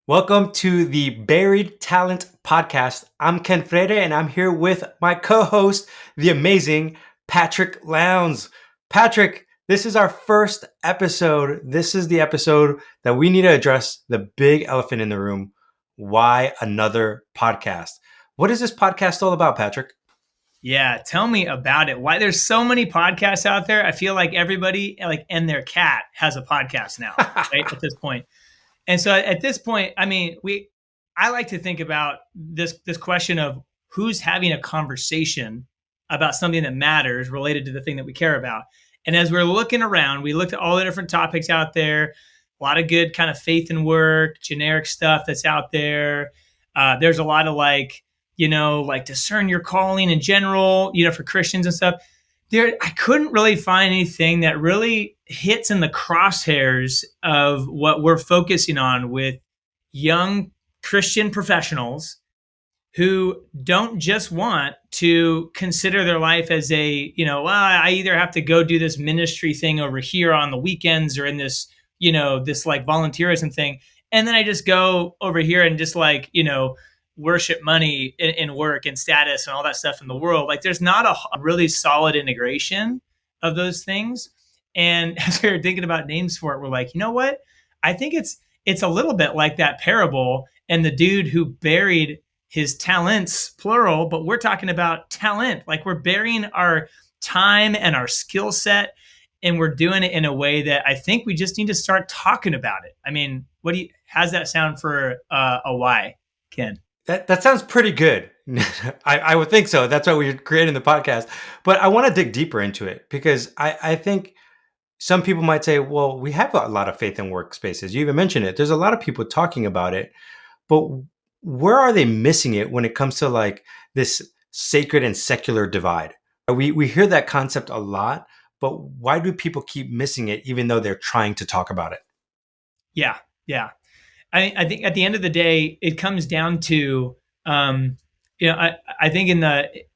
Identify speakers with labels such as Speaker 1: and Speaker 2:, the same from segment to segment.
Speaker 1: Welcome to the Buried Talent Podcast. I'm Ken Freire, and I'm here with my co-host, the amazing Patrick Lowndes. Patrick, this is our first episode. This is the episode that we need to address the big elephant in the room. Why another podcast? What is this podcast all about, Patrick?
Speaker 2: Yeah, tell me about it. Why there's so many podcasts out there? I feel like everybody and their cat has a podcast now, right? At this point. And so at this point, I like to think about this question of who's having a conversation about something that matters related to the thing that we care about. And as we're looking around, we looked at all the different topics out there, a lot of good kind of faith and work, generic stuff that's out there. There's a lot of like discern your calling in general, for Christians and stuff. I couldn't really find anything that really hits in the crosshairs of what we're focusing on with young Christian professionals who don't just want to consider their life as I either have to go do this ministry thing over here on the weekends or in this, this like volunteerism thing. And then I just go over here and just worship money and work and status and all that stuff in the world. Like there's not a really solid integration of those things. And as we were thinking about names for it, we're like, you know what? I think it's a little bit like that parable and the dude who buried his talents, plural, but we're talking about talent. Like we're burying our time and our skill set, and we're doing it in a way that I think we just need to start talking about it. I mean, how's that sound for a why, Ken?
Speaker 1: That sounds pretty good. I would think so. That's why we're creating the podcast. But I want to dig deeper into it because I think some people might say, well, we have a lot of faith in workspaces. You even mentioned it. There's a lot of people talking about it. But where are they missing it when it comes to like this sacred and secular divide? We hear that concept a lot, but why do people keep missing it even though they're trying to talk about it?
Speaker 2: Yeah. I think at the end of the day, it comes down to, I think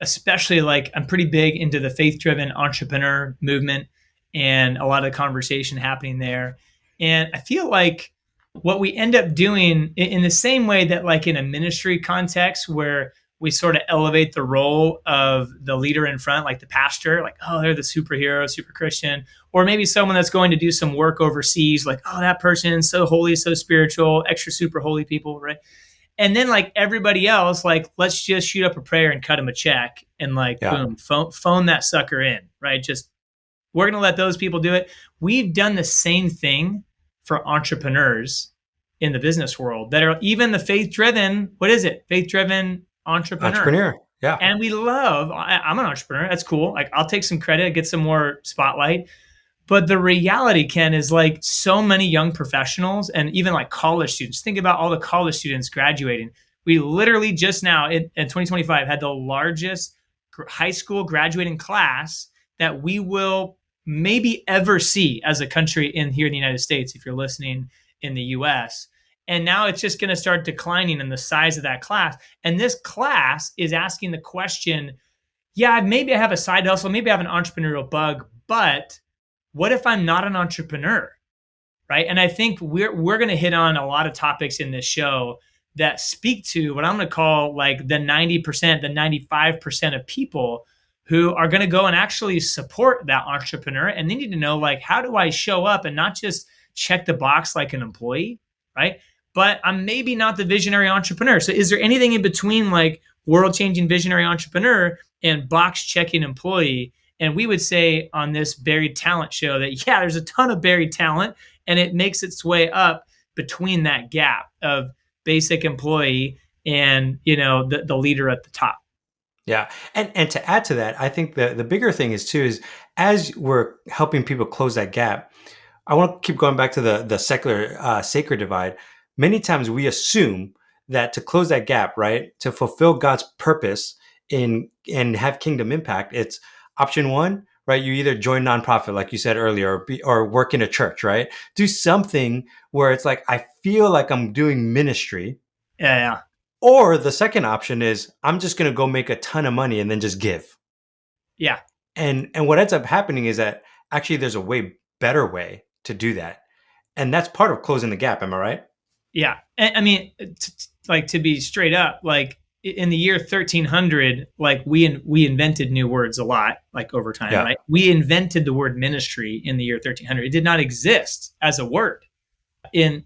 Speaker 2: especially like I'm pretty big into the faith-driven entrepreneur movement and a lot of the conversation happening there. And I feel like what we end up doing in the same way that like in a ministry context where we sort of elevate the role of the leader in front, like the pastor, like, oh, they're the superhero, super Christian, or maybe someone that's going to do some work overseas, like, oh, that person's so holy, so spiritual, extra super holy people, right? And then like everybody else, like, let's just shoot up a prayer and cut them a check and like, boom, phone that sucker in, right? Just, we're going to let those people do it. We've done the same thing for entrepreneurs in the business world that are even the faith-driven, what is it? Faith-driven entrepreneur.
Speaker 1: Yeah.
Speaker 2: And I'm an entrepreneur. That's cool. Like I'll take some credit, get some more spotlight. But the reality, Ken, is like so many young professionals and even like college students. Think about all the college students graduating. We literally just now in 2025 had the largest high school graduating class that we will maybe ever see as a country here in the United States, if you're listening in the US. And now it's just going to start declining in the size of that class. And this class is asking the question, yeah, maybe I have a side hustle, maybe I have an entrepreneurial bug, but what if I'm not an entrepreneur, right? And I think we're going to hit on a lot of topics in this show that speak to what I'm going to call like the 90%, the 95% of people who are going to go and actually support that entrepreneur. And they need to know, like, how do I show up and not just check the box like an employee, right? But I'm maybe not the visionary entrepreneur. So is there anything in between like world-changing visionary entrepreneur and box-checking employee? And we would say on this buried talent show that, yeah, there's a ton of buried talent and it makes its way up between that gap of basic employee and, the leader at the top.
Speaker 1: Yeah. And to add to that, I think the bigger thing is as we're helping people close that gap, I want to keep going back to the secular sacred divide. Many times we assume that to close that gap, right, to fulfill God's purpose and have kingdom impact, it's option one, right? You either join nonprofit, like you said earlier, or work in a church, right? Do something where it's like, I feel like I'm doing ministry.
Speaker 2: Yeah.
Speaker 1: Or the second option is I'm just going to go make a ton of money and then just give.
Speaker 2: Yeah.
Speaker 1: And what ends up happening is that actually there's a way better way to do that. And that's part of closing the gap. Am I right?
Speaker 2: Yeah. I mean, like to be straight up, like in the year 1300, like we invented new words a lot, like over time,
Speaker 1: Yeah.
Speaker 2: right? We invented the word ministry in the year 1300. It did not exist as a word in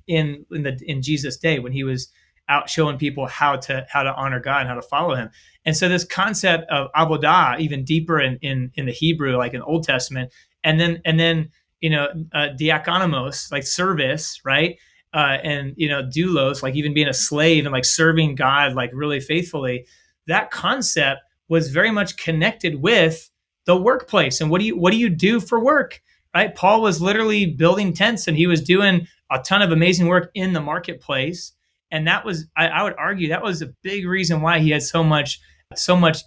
Speaker 2: Jesus' day when he was out showing people how to honor God and how to follow him. And so this concept of avodah, even deeper in the Hebrew, like in Old Testament, and then diakonomos, like service, right? And doulos, like even being a slave and like serving God like really faithfully. That concept was very much connected with the workplace and what do you do for work, right? Paul was literally building tents and he was doing a ton of amazing work in the marketplace. And that was, I would argue, that was a big reason why he had so much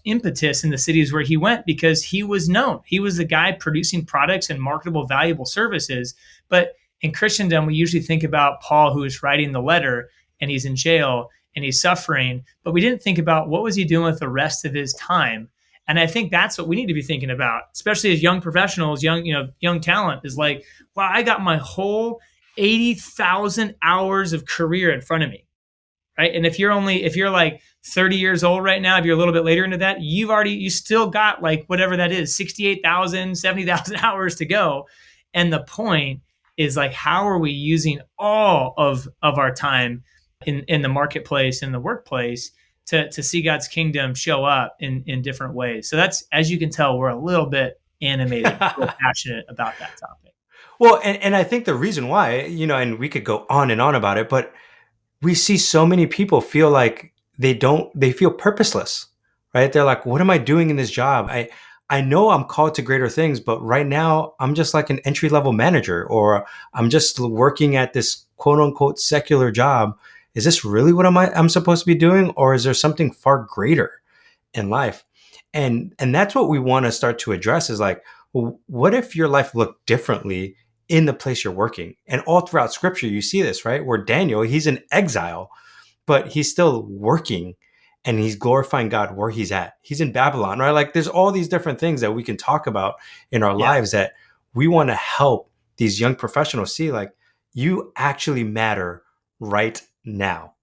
Speaker 2: impetus in the cities where he went, because he was known. He was the guy producing products and marketable, valuable services. But in Christendom, we usually think about Paul, who is writing the letter and he's in jail and he's suffering. But we didn't think about what was he doing with the rest of his time. And I think that's what we need to be thinking about, especially as young professionals, young talent, is like, wow, I got my whole 80,000 hours of career in front of me, right? And if you're like 30 years old right now, if you're a little bit later into that, you still got like whatever that is, 68,000, 70,000 hours to go. And the point is like, how are we using all of our time in the marketplace, in the workplace, to see God's kingdom show up in different ways? So that's, as you can tell, we're a little bit animated, we're passionate about that topic.
Speaker 1: Well, and I think the reason why, and we could go on and on about it, but we see so many people feel like they feel purposeless, right? They're like, what am I doing in this job? I know I'm called to greater things, but right now I'm just like an entry level manager, or I'm just working at this quote unquote secular job. Is this really what I'm supposed to be doing? Or is there something far greater in life? And that's what we want to start to address is like, well, what if your life looked differently in the place you're working? And all throughout scripture, you see this, right? Where Daniel, he's in exile, but he's still working and he's glorifying God where he's at. He's in Babylon, right? Like there's all these different things that we can talk about in our
Speaker 2: Yeah.
Speaker 1: lives that we want to help these young professionals see like you actually matter right now,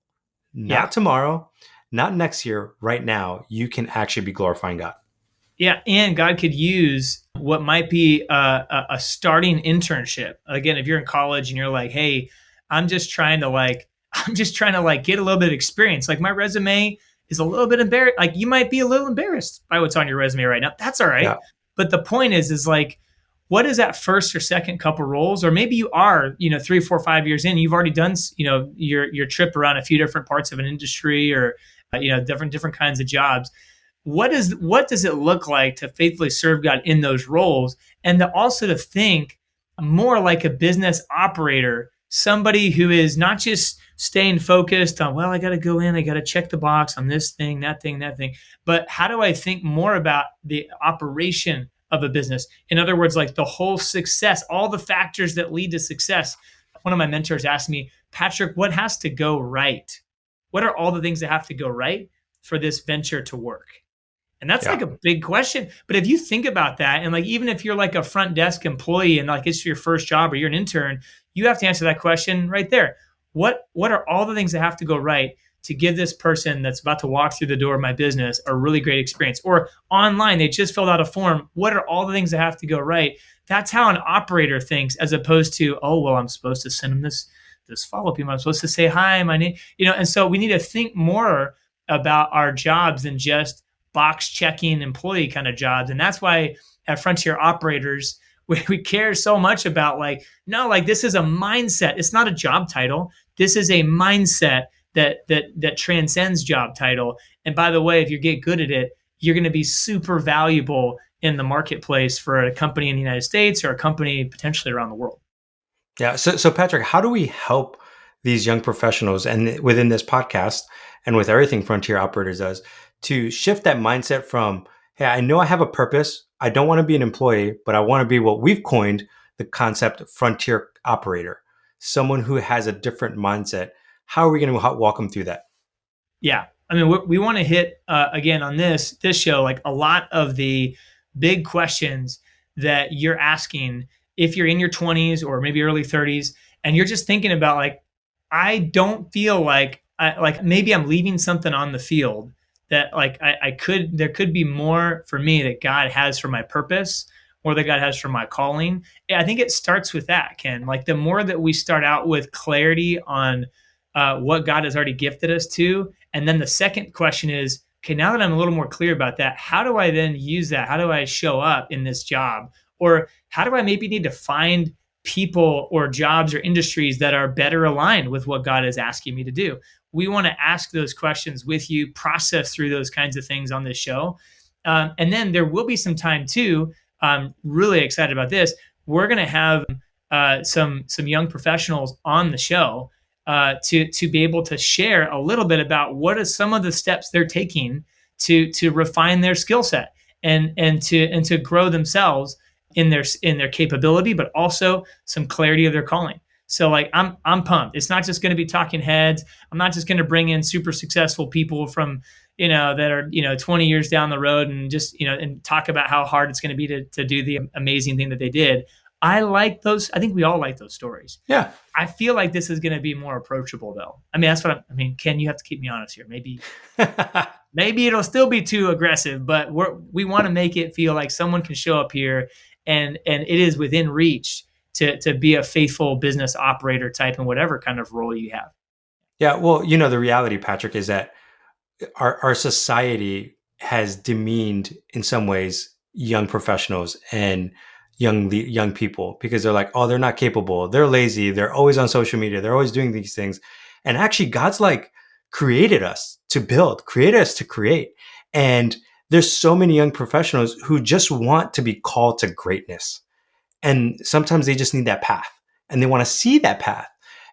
Speaker 2: Yeah.
Speaker 1: not tomorrow, not next year, right now. You can actually be glorifying God.
Speaker 2: Yeah, and God could use what might be a starting internship. Again, if you're in college and you're like, "Hey, I'm just trying to like, I'm just trying to like get a little bit of experience." Like my resume is a little bit embarrassed. Like you might be a little embarrassed by what's on your resume right now. That's all right.
Speaker 1: Yeah.
Speaker 2: But the point is like, what is that first or second couple roles? Or maybe you are, 3, 4, 5 years in, you've already done, your trip around a few different parts of an industry, or different kinds of jobs. What does it look like to faithfully serve God in those roles, and also to think more like a business operator, somebody who is not just staying focused on, well, I got to go in, I got to check the box on this thing, that thing, that thing, but how do I think more about the operation of a business? In other words, like the whole success, all the factors that lead to success. One of my mentors asked me, Patrick, what has to go right? What are all the things that have to go right for this venture to work? And that's like
Speaker 1: Yeah.
Speaker 2: a big question. But if you think about that, and like even if you're like a front desk employee and like it's your first job or you're an intern, you have to answer that question right there. What are all the things that have to go right to give this person that's about to walk through the door of my business a really great experience? Or online, they just filled out a form. What are all the things that have to go right? That's how an operator thinks, as opposed to, oh, well, I'm supposed to send them this follow-up email. I'm supposed to say hi, my name, and so we need to think more about our jobs than just box checking employee kind of jobs. And that's why at Frontier Operators, we care so much about like, no, like this is a mindset. It's not a job title. This is a mindset that transcends job title. And by the way, if you get good at it, you're going to be super valuable in the marketplace for a company in the United States or a company potentially around the world.
Speaker 1: Yeah. So Patrick, how do we help these young professionals and within this podcast and with everything Frontier Operators does to shift that mindset from, hey, I know I have a purpose. I don't want to be an employee, but I want to be what we've coined the concept frontier operator, someone who has a different mindset. How are we going to walk them through that?
Speaker 2: Yeah. I mean, we want to hit again on this show, like a lot of the big questions that you're asking if you're in your 20s or maybe early 30s, and you're just thinking about like, I don't feel like like maybe I'm leaving something on the field that like I could there could be more for me that God has for my purpose or that God has for my calling. Yeah, I think it starts with that, Ken. Like the more that we start out with clarity on what God has already gifted us to, and then the second question is, okay, now that I'm a little more clear about that, how do I then use that? How do I show up in this job? Or how do I maybe need to find people or jobs or industries that are better aligned with what God is asking me to do? We want to ask those questions with you, process through those kinds of things on this show. And then there will be some time too. I'm really excited about this. We're going to have some young professionals on the show to be able to share a little bit about what are some of the steps they're taking to refine their skill set and to grow themselves in their capability, but also some clarity of their calling. So like I'm pumped. It's not just going to be talking heads. I'm not just going to bring in super successful people from that are 20 years down the road and just and talk about how hard it's going to be to do the amazing thing that they did. I like those. I think we all like those stories.
Speaker 1: Yeah.
Speaker 2: I feel like this is going to be more approachable, though. I mean, that's what I mean. Ken, you have to keep me honest here. Maybe it'll still be too aggressive, but we want to make it feel like someone can show up here and it is within reach to be a faithful business operator type in whatever kind of role you have.
Speaker 1: Yeah. Well, the reality, Patrick, is that our society has demeaned in some ways young professionals and young people because they're like, oh, they're not capable, they're lazy, they're always on social media, they're always doing these things. And actually, God's like created us to build, created us to create. And there's so many young professionals who just want to be called to greatness. And sometimes they just need that path and they want to see that path.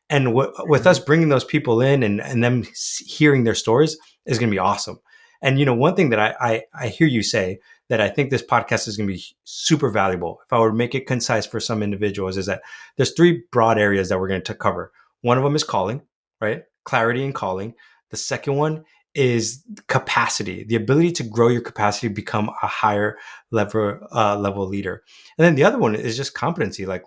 Speaker 1: And with us bringing those people in and them hearing their stories is going to be awesome. And one thing that I hear you say that I think this podcast is going to be super valuable, if I were to make it concise for some individuals, is that there's three broad areas that we're going to cover. One of them is calling, right? Clarity and calling. The second one is capacity, the ability to grow your capacity to become a higher level leader. And then the other one is just competency, like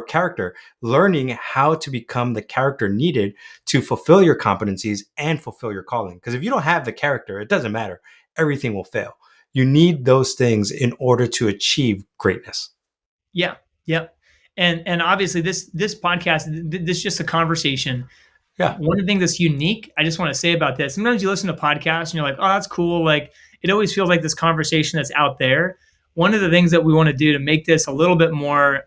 Speaker 1: character, learning how to become the character needed to fulfill your competencies and fulfill your calling. Because if you don't have the character, it doesn't matter. Everything will fail. You need those things in order to achieve greatness.
Speaker 2: Yeah. Yep. And obviously this podcast, this is just a conversation.
Speaker 1: Yeah.
Speaker 2: One of the things that's unique, I just want to say about this, sometimes you listen to podcasts and you're like, oh, that's cool. Like it always feels like this conversation that's out there. One of the things that we want to do to make this a little bit more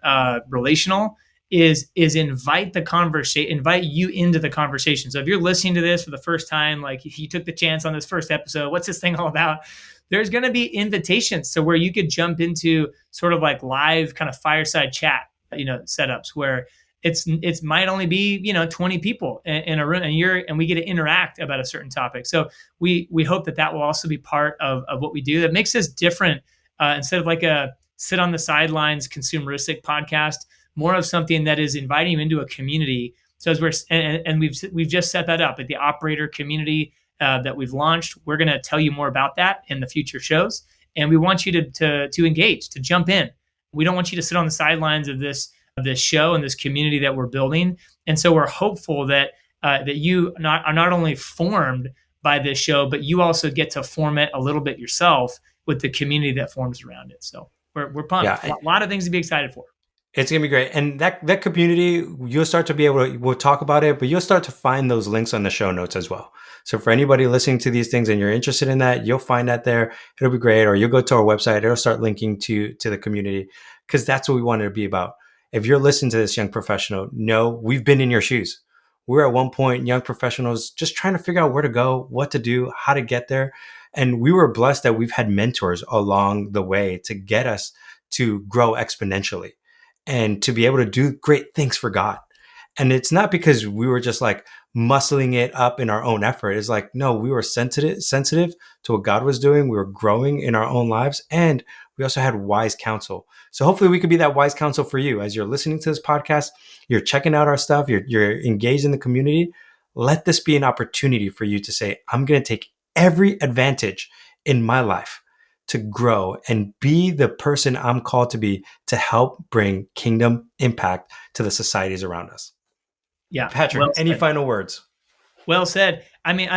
Speaker 2: relational is invite you into the conversation. So if you're listening to this for the first time, like if you took the chance on this first episode, what's this thing all about? There's going to be invitations to where you could jump into sort of like live kind of fireside chat, setups where it might only be 20 people in a room and we get to interact about a certain topic. So we hope that will also be part of what we do. That makes us different instead of like a sit on the sidelines consumeristic podcast, more of something that is inviting you into a community. So as we've just set that up at the operator community that we've launched. We're going to tell you more about that in the future shows, and we want you to engage, to jump in. We don't want you to sit on the sidelines of this show and this community that we're building. And so we're hopeful that you are not only formed by this show, but you also get to form it a little bit yourself with the community that forms around it. So we're pumped.
Speaker 1: Yeah.
Speaker 2: A lot of things to be excited for.
Speaker 1: It's going to be great. And that community, you'll start to be able to, we'll talk about it, but you'll start to find those links on the show notes as well. So for anybody listening to these things and you're interested in that, you'll find that there. It'll be great. Or you'll go to our website. It'll start linking to the community, because that's what we want it to be about. If you're listening to this young professional, no, we've been in your shoes. We're at one point young professionals just trying to figure out where to go, what to do, how to get there. And we were blessed that we've had mentors along the way to get us to grow exponentially and to be able to do great things for God. And it's not because we were just like muscling it up in our own effort. It's like, no, we were sensitive to what God was doing. We were growing in our own lives, and we also had wise counsel. So hopefully we could be that wise counsel for you as you're listening to this podcast, you're checking out our stuff, you're engaged in the community. Let this be an opportunity for you to say, I'm going to take every advantage in my life to grow and be the person I'm called to be, to help bring kingdom impact to the societies around us.
Speaker 2: Yeah.
Speaker 1: Patrick,
Speaker 2: Well
Speaker 1: any
Speaker 2: said.
Speaker 1: final words?
Speaker 2: Well said. I mean,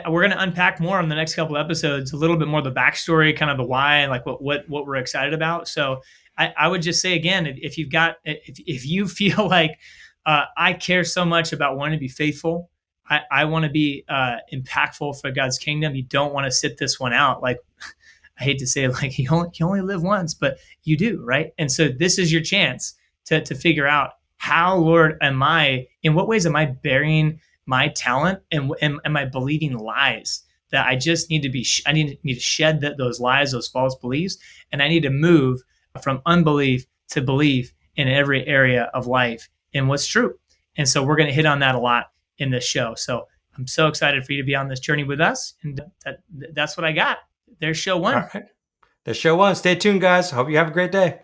Speaker 2: we're going to unpack more on the next couple episodes, a little bit more of the backstory, kind of the why, like what we're excited about. So I would just say again, if you've got, if you feel like I care so much about wanting to be faithful, I want to be impactful for God's kingdom. You don't want to sit this one out. Like I hate to say it, like you only live once, but you do, right? And so this is your chance to figure out how, Lord, in what ways am I burying my talent, and am I believing lies that I just need to be, I need to shed those lies, those false beliefs, and I need to move from unbelief to belief in every area of life in what's true. And so we're going to hit on that a lot in this show. So I'm so excited for you to be on this journey with us. And that's what I got. There's show
Speaker 1: All
Speaker 2: one.
Speaker 1: right. The show one. Stay tuned, guys. Hope you have a great day.